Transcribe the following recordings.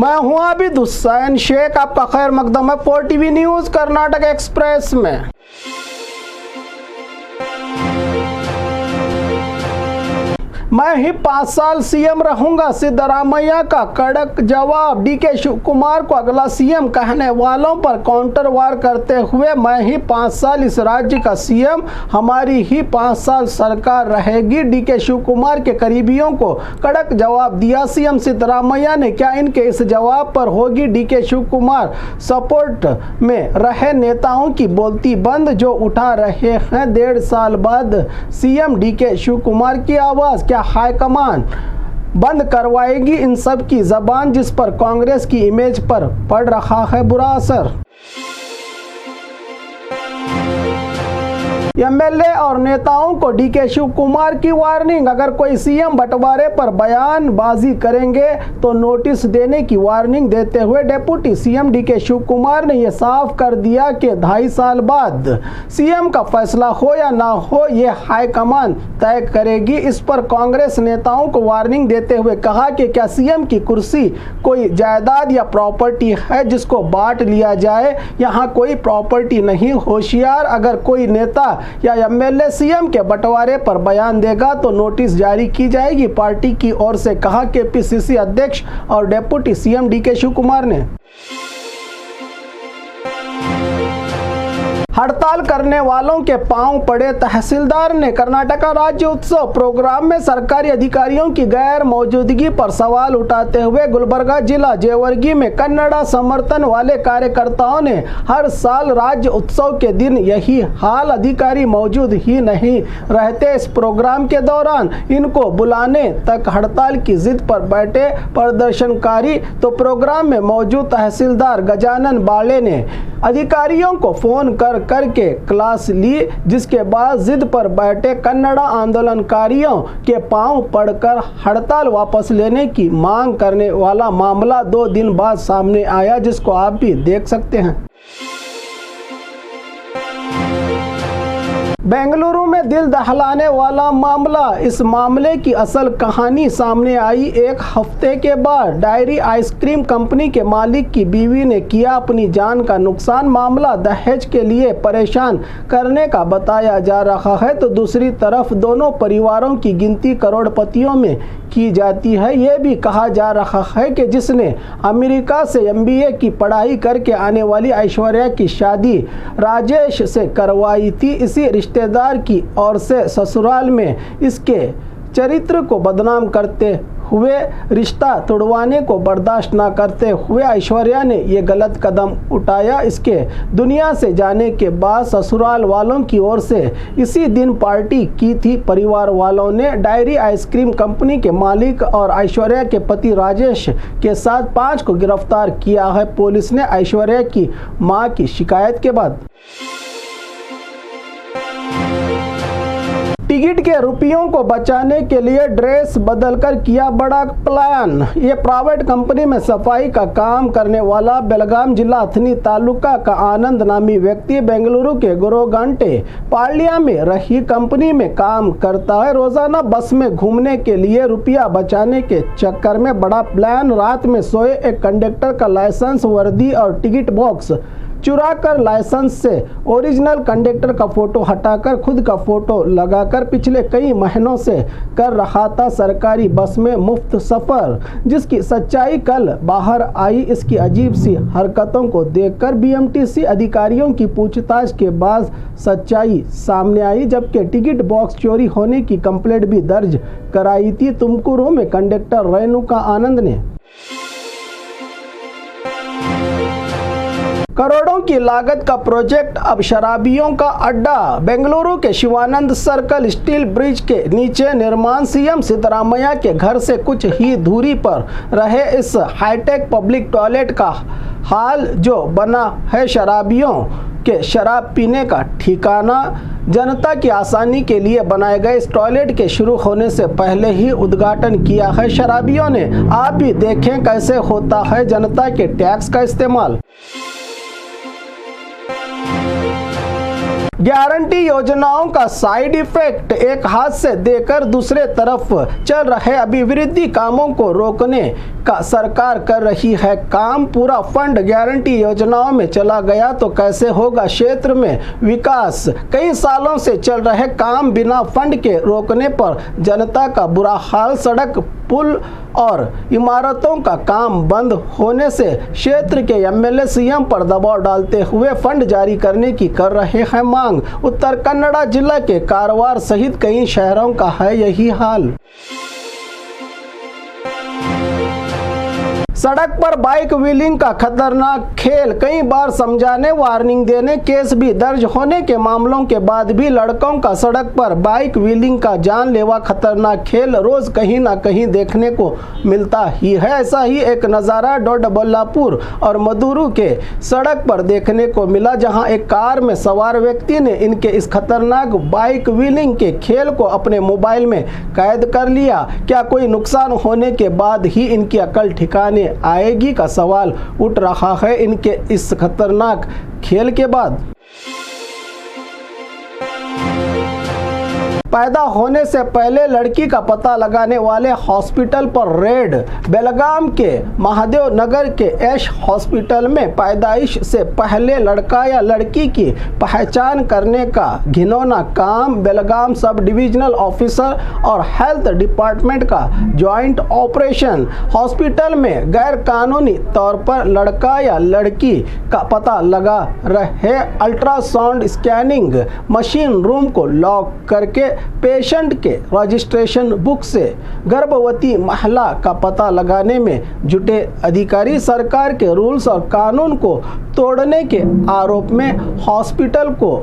मैं हूं आबिद हुसैन शेख, आपका खैर मकदम है 4TV न्यूज कर्नाटक एक्सप्रेस में। मैं ही 5 साल सीएम रहूंगा, सिद्धरामैया का कड़क जवाब। डीके शिव कुमार को अगला सीएम कहने वालों पर काउंटर वार करते हुए मैं ही 5 साल इस राज्य का सीएम, हमारी ही 5 साल सरकार रहेगी। डीके शिव कुमार के करीबियों को कड़क जवाब दिया सीएम सिद्धरामैया ने। क्या इनके इस जवाब पर होगी डीके शिव कुमार सपोर्ट में रहे नेताओं की बोलती बंद, जो उठा रहे हैं 1.5 साल बाद सीएम डीके शिव कुमार की आवाज? क्या हाईकमान बंद करवाएगी इन सब की जबान, जिस पर कांग्रेस की इमेज पर पड़ रहा है बुरा असर? एमएलए और नेताओं को डीके शिव कुमार की वार्निंग। अगर कोई सीएम बंटवारे पर बयानबाजी करेंगे तो नोटिस देने की वार्निंग देते हुए deputy CM DK Shivakumar ने यह साफ कर दिया कि 2.5 साल बाद सीएम का फैसला हो या ना हो, ये हाईकमान तय करेगी। इस पर कांग्रेस नेताओं को वार्निंग देते हुए कहा कि क्या सीएम की कुर्सी कोई जायदाद या प्रॉपर्टी है जिसको बांट लिया जाए? यहाँ कोई प्रॉपर्टी नहीं। होशियार, अगर कोई नेता या एमएलए सीएम के बंटवारे पर बयान देगा तो नोटिस जारी की जाएगी, पार्टी की ओर से कहा केपीसीसी अध्यक्ष और deputy CM DK Shivakumar ने। हड़ताल करने वालों के पांव पड़े तहसीलदार ने। कर्नाटका राज्य उत्सव प्रोग्राम में सरकारी अधिकारियों की गैर मौजूदगी पर सवाल उठाते हुए गुलबर्गा जिला जेवर्गी में कन्नड़ा समर्थन वाले कार्यकर्ताओं ने हर साल राज्य उत्सव के दिन यही हाल, अधिकारी मौजूद ही नहीं रहते। इस प्रोग्राम के दौरान इनको बुलाने तक हड़ताल की जिद पर बैठे प्रदर्शनकारी तो प्रोग्राम में मौजूद तहसीलदार गजानन बाले ने अधिकारियों को फोन करके क्लास ली, जिसके बाद जिद पर बैठे कन्नड़ा आंदोलनकारियों के पांव पड़कर हड़ताल वापस लेने की मांग करने वाला मामला 2 दिन बाद सामने आया, जिसको आप भी देख सकते हैं। बेंगलुरु में दिल दहलाने वाला मामला। इस मामले की असल कहानी सामने आई 1 हफ्ते के बाद। डायरी आइसक्रीम कंपनी के मालिक की बीवी ने किया अपनी जान का नुकसान। मामला दहेज के लिए परेशान करने का बताया जा रहा है, तो दूसरी तरफ दोनों परिवारों की गिनती करोड़पतियों में की जाती है। ये भी कहा जा रहा है कि जिसने अमेरिका से MBA की पढ़ाई करके आने वाली ऐश्वर्या की शादी राजेश से करवाई थी, इसी रिश्तेदार की ओर से ससुराल में इसके चरित्र को बदनाम करते हुए रिश्ता तोड़वाने को बर्दाश्त न करते हुए ऐश्वर्या ने ये गलत कदम उठाया। इसके दुनिया से जाने के बाद ससुराल वालों की ओर से इसी दिन पार्टी की थी। परिवार वालों ने डायरी आइसक्रीम कंपनी के मालिक और ऐश्वर्या के पति राजेश के साथ 5 को गिरफ्तार किया है। पुलिस ने ऐश्वर्या की मां की शिकायत के बाद टिकट के रुपयों को बचाने के लिए ड्रेस बदलकर किया बड़ा प्लान। ये प्राइवेट कंपनी में सफाई का काम करने वाला बेलगाम जिला अथनी तालुका का आनंद नामी व्यक्ति बेंगलुरु के गोरोगंटे पालिया में रही कंपनी में काम करता है। रोजाना बस में घूमने के लिए रुपया बचाने के चक्कर में बड़ा प्लान। रात में सोए एक कंडक्टर का लाइसेंस, वर्दी और टिकट बॉक्स चुराकर लाइसेंस से ओरिजिनल कंडक्टर का फोटो हटाकर खुद का फोटो लगाकर पिछले कई महीनों से कर रहा था सरकारी बस में मुफ्त सफर, जिसकी सच्चाई कल बाहर आई। इसकी अजीब सी हरकतों को देखकर BMTC अधिकारियों की पूछताछ के बाद सच्चाई सामने आई, जबकि टिकट बॉक्स चोरी होने की कंप्लेंट भी दर्ज कराई थी तुमकुरू में कंडक्टर रेणुका आनंद ने। करोड़ों की लागत का प्रोजेक्ट अब शराबियों का अड्डा। बेंगलुरु के शिवानंद सर्कल स्टील ब्रिज के नीचे निर्माण। सीएम सिद्धरामैया के घर से कुछ ही दूरी पर रहे इस हाईटेक पब्लिक टॉयलेट का हाल जो बना है शराबियों के शराब पीने का ठिकाना। जनता की आसानी के लिए बनाए गए इस टॉयलेट के शुरू होने से पहले ही उद्घाटन किया है शराबियों ने। आप भी देखें कैसे होता है जनता के टैक्स का इस्तेमाल। गारंटी योजनाओं का साइड इफेक्ट, एक हाथ से देकर दूसरे तरफ चल रहे अभिवृद्धि कामों को रोकने का सरकार कर रही है काम। पूरा फंड गारंटी योजनाओं में चला गया तो कैसे होगा क्षेत्र में विकास। कई सालों से चल रहे काम बिना फंड के रोकने पर जनता का बुरा हाल। सड़क, पुल और इमारतों का काम बंद होने से क्षेत्र के एमएलए सीएम पर दबाव डालते हुए फंड जारी करने की कर रहे हैं मांग। उत्तर कन्नड़ा जिला के कारवार सहित कई शहरों का है यही हाल। सड़क पर बाइक व्हीलिंग का खतरनाक खेल, कई बार समझाने, वार्निंग देने, केस भी दर्ज होने के मामलों के बाद भी लड़कों का सड़क पर बाइक व्हीलिंग का जानलेवा खतरनाक खेल रोज कहीं ना कहीं देखने को मिलता ही है। ऐसा ही एक नज़ारा डोडाबल्लापुर और मदुरू के सड़क पर देखने को मिला, जहां एक कार में सवार व्यक्ति ने इनके इस खतरनाक बाइक व्हीलिंग के खेल को अपने मोबाइल में कैद कर लिया। क्या कोई नुकसान होने के बाद ही इनकी अकल ठिकाने आएगी का सवाल उठ रहा है इनके इस खतरनाक खेल के बाद। पैदा होने से पहले लड़की का पता लगाने वाले हॉस्पिटल पर रेड। बेलगाम के महादेव नगर के एश हॉस्पिटल में पैदाइश से पहले लड़का या लड़की की पहचान करने का घिनौना काम बेलगाम सब डिविजनल ऑफिसर और हेल्थ डिपार्टमेंट का ज्वाइंट ऑपरेशन। हॉस्पिटल में गैर कानूनी तौर पर लड़का या लड़की का पता लगा रहे अल्ट्रासाउंड स्कैनिंग मशीन रूम को लॉक करके पेशेंट के रजिस्ट्रेशन बुक से गर्भवती महिला का पता लगाने में जुटे अधिकारी सरकार के रूल्स और कानून को तोड़ने के आरोप में हॉस्पिटल को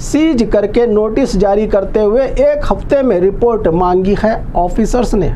सीज करके नोटिस जारी करते हुए 1 हफ्ते में रिपोर्ट मांगी है ऑफिसर्स ने।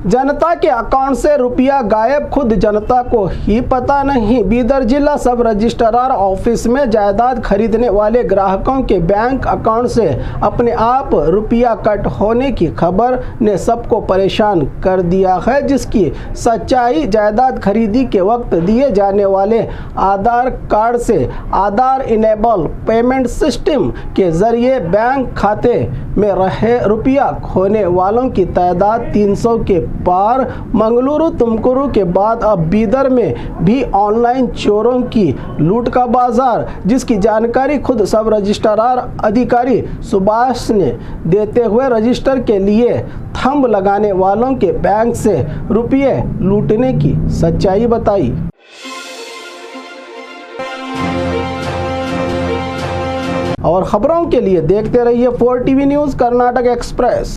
जनता के अकाउंट से रुपया गायब, खुद जनता को ही पता नहीं। बीदर जिला सब रजिस्ट्रार ऑफिस में जायदाद खरीदने वाले ग्राहकों के बैंक अकाउंट से अपने आप रुपया कट होने की खबर ने सबको परेशान कर दिया है, जिसकी सच्चाई जायदाद खरीदी के वक्त दिए जाने वाले आधार कार्ड से आधार इनेबल पेमेंट सिस्टम के जरिए बैंक खाते में रहे रुपया खोने वालों की तादाद 300 के पार। मंगलुरु, तुमकुरु के बाद अब बीदर में भी ऑनलाइन चोरों की लूट का बाजार, जिसकी जानकारी खुद सब रजिस्ट्रार अधिकारी सुभाष ने देते हुए रजिस्टर के लिए थंब लगाने वालों के बैंक से रुपये लूटने की सच्चाई बताई। और खबरों के लिए देखते रहिए 4 टीवी न्यूज़ कर्नाटक एक्सप्रेस।